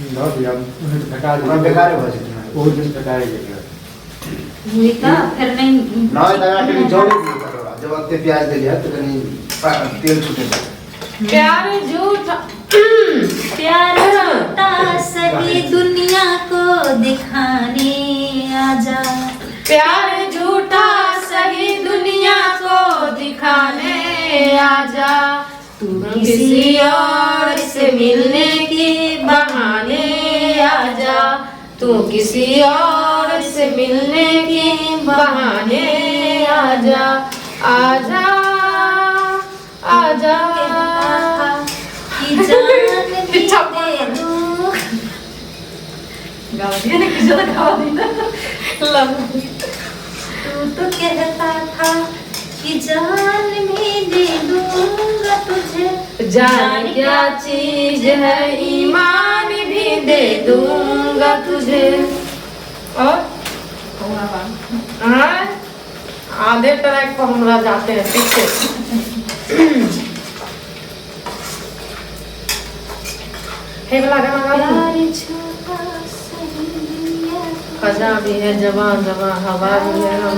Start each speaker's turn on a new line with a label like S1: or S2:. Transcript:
S1: बहुत दिया बेकार
S2: मैं बेकार हो जाती है
S1: बहुत दिन बेकार गया
S3: लिखा फिर नहीं
S2: ना लगा के जोड़े नहीं करो जब अत्ते प्याज दे दिया तो कहीं तेल छूटे
S4: प्यार झूठा
S3: प्यार झूठा सही दुनिया को दिखाने आजा।
S4: प्यार झूठा सही दुनिया को दिखाने आजा। तू किसी और से मिलने के बहाने आजा। तू किसी और से मिलने के बहाने आजा। आजा आजा
S3: कि जान भी दे दूं।
S4: गाओ दिया ना किसी ने गाओ दिया लव
S3: तू तो कहता था कि जान भी दे दूंगा तुझे।
S4: जान क्या चीज है ईमान भी दे दूंगा तुझे। और हाँ आधे ट्रैक पर हमरा जाते हैं पीछे। हे वाला गाना गा
S3: प्यार झूठा सही दुनिया को
S4: खजा भी है जवान जवान हवा भी है हम